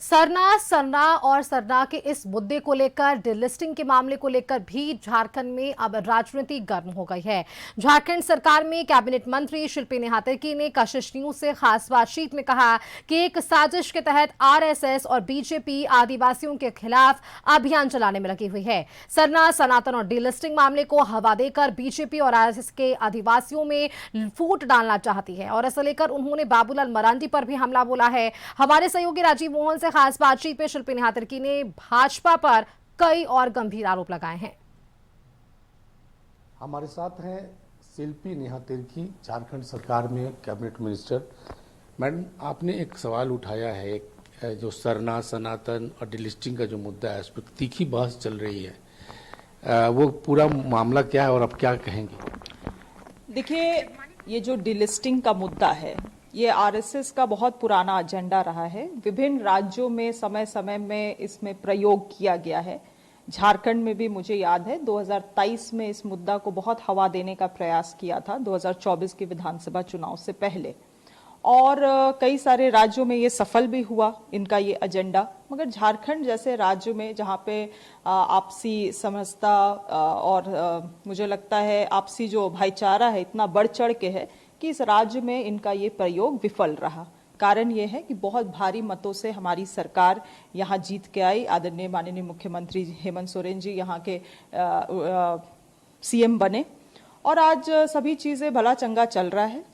सरना और सरना के इस मुद्दे को लेकर डिलिस्टिंग के मामले को लेकर भी झारखंड में अब राजनीति गर्म हो गई है। झारखंड सरकार में कैबिनेट मंत्री शिल्पी नेहा तिर्की ने कशिश न्यूज से खास बातचीत में कहा कि एक साजिश के तहत आरएसएस और बीजेपी आदिवासियों के खिलाफ अभियान चलाने में लगी हुई है। सरना, सनातन और डिलिस्टिंग मामले को हवा देकर बीजेपी और आरएसएस के आदिवासियों में फूट डालना चाहती है और इसे लेकर उन्होंने बाबूलाल मरांडी पर भी हमला बोला है। हमारे सहयोगी राजीव मोहन से खास बातचीत में शिल्पी नेहा तिर्की ने भाजपा पर कई और गंभीर आरोप लगाए हैं। हमारे साथ हैं शिल्पी नेहा तिर्की, झारखंड सरकार में कैबिनेट मिनिस्टर। मैडम, आपने एक सवाल उठाया है, एक जो सरना, सनातन और डिलिस्टिंग का जो मुद्दा है, उस पर तीखी बहस चल रही है। वो पूरा मामला क्या है और आप क्या कहेंगे? देखिए, ये जो डिलिस्टिंग का मुद्दा है, ये आरएसएस का बहुत पुराना एजेंडा रहा है। विभिन्न राज्यों में समय समय में इसमें प्रयोग किया गया है। झारखंड में भी मुझे याद है 2023 में इस मुद्दा को बहुत हवा देने का प्रयास किया था, 2024 के विधानसभा चुनाव से पहले, और कई सारे राज्यों में ये सफल भी हुआ इनका ये एजेंडा। मगर झारखंड जैसे राज्य में जहाँ पे आपसी समझता और मुझे लगता है आपसी जो भाईचारा है इतना बढ़ चढ़ के है कि इस राज्य में इनका ये प्रयोग विफल रहा। कारण ये है कि बहुत भारी मतों से हमारी सरकार यहाँ जीत के आई। आदरणीय माननीय मुख्यमंत्री हेमंत सोरेन जी यहाँ के सीएम बने और आज सभी चीजें भला चंगा चल रहा है।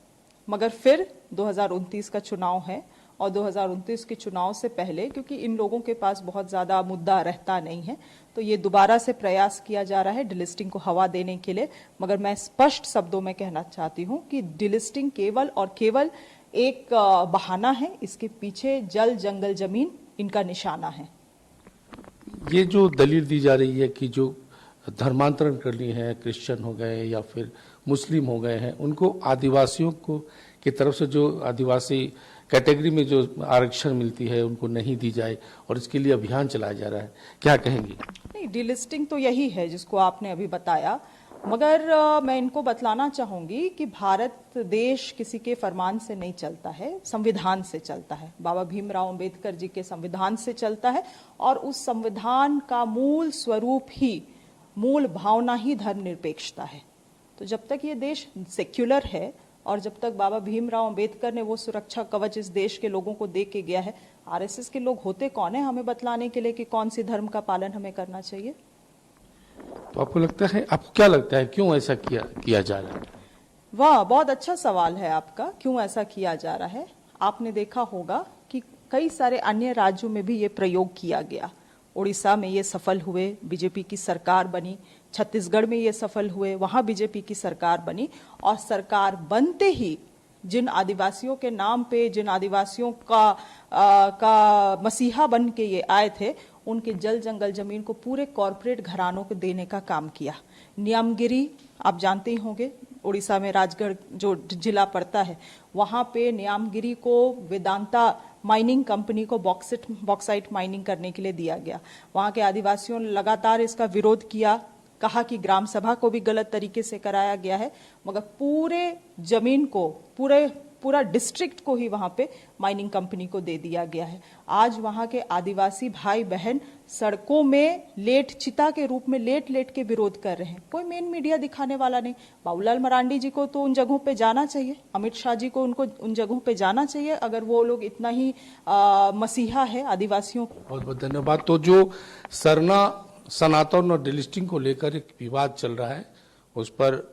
मगर फिर 2029 का चुनाव है और 2029 के चुनाव से पहले, क्योंकि इन लोगों के पास बहुत ज्यादा मुद्दा रहता नहीं है, तो ये दोबारा से प्रयास किया जा रहा है डिलिस्टिंग को हवा देने के लिए। मगर मैं स्पष्ट शब्दों में कहना चाहती हूं कि डिलिस्टिंग केवल और केवल एक बहाना है। इसके पीछे जल, जंगल, जमीन इनका निशाना है। ये जो दलील दी जा रही है कि जो धर्मांतरण करनी है, क्रिश्चियन हो गए या फिर मुस्लिम हो गए हैं, उनको आदिवासियों को की तरफ से जो आदिवासी कैटेगरी में जो आरक्षण मिलती है उनको नहीं दी जाए और इसके लिए अभियान चलाया जा रहा है, क्या कहेंगी? नहीं, डिलिस्टिंग तो यही है जिसको आपने अभी बताया। मगर मैं इनको बतलाना चाहूंगी कि भारत देश किसी के फरमान से नहीं चलता है, संविधान से चलता है। बाबा भीमराव अंबेडकर जी के संविधान से चलता है और उस संविधान का मूल स्वरूप ही, मूल भावना ही धर्मनिरपेक्षता है। तो जब तक ये देश सेक्युलर है और जब तक बाबा भीमराव अंबेडकर ने वो सुरक्षा कवच इस देश के लोगों को दे के गया है, आरएसएस के लोग होते कौन है हमें बतलाने के लिए कि कौन सी धर्म का पालन हमें करना चाहिए? तो आपको लगता है, आपको क्या लगता है क्यों ऐसा किया जा रहा है? वाह, बहुत अच्छा सवाल है आपका, क्यों ऐसा किया जा रहा है। आपने देखा होगा कि कई सारे अन्य राज्यों में भी ये प्रयोग किया गया। उड़ीसा में ये सफल हुए, बीजेपी की सरकार बनी। छत्तीसगढ़ में ये सफल हुए, वहां बीजेपी की सरकार बनी। और सरकार बनते ही जिन आदिवासियों के नाम पे, जिन आदिवासियों का मसीहा बन के ये आए थे, उनके जल, जंगल, जमीन को पूरे कॉरपोरेट घरानों को देने का काम किया। नियमगिरी आप जानते ही होंगे, उड़ीसा में राजगढ़ जो जिला पड़ता है, वहां पे नियमगिरी को वेदांता माइनिंग कंपनी को बॉक्साइट माइनिंग करने के लिए दिया गया। वहां के आदिवासियों ने लगातार इसका विरोध किया, कहा कि ग्राम सभा को भी गलत तरीके से कराया गया है। मगर पूरे जमीन को, पूरा डिस्ट्रिक्ट को ही वहां पे माइनिंग कंपनी को दे दिया गया है। आज वहां के आदिवासी भाई बहन सड़कों में लेट, चिता के रूप में लेट के विरोध कर रहे हैं। कोई मेन मीडिया दिखाने वाला नहीं। बाबूलाल मरांडी जी को तो उन जगहों पे जाना चाहिए, अमित शाह जी को उनको उन जगहों पे जाना चाहिए, अगर वो लोग इतना ही मसीहा है आदिवासियों को। बहुत बहुत धन्यवाद। तो जो सरना, सनातन और डिलिस्टिंग को लेकर एक विवाद चल रहा है, उस पर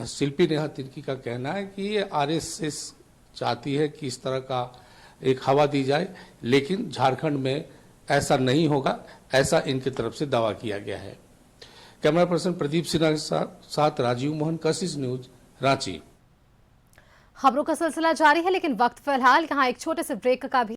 शिल्पी नेहा तिर्की का कहना है कि ये आरएसएस चाहती है कि इस तरह का एक हवा दी जाए, लेकिन झारखंड में ऐसा नहीं होगा, ऐसा इनकी तरफ से दावा किया गया है। कैमरा पर्सन प्रदीप सिन्हा के साथ राजीव मोहन, कशिश न्यूज, रांची। खबरों का सिलसिला जारी है, लेकिन वक्त फिलहाल यहाँ एक छोटे से ब्रेक का भी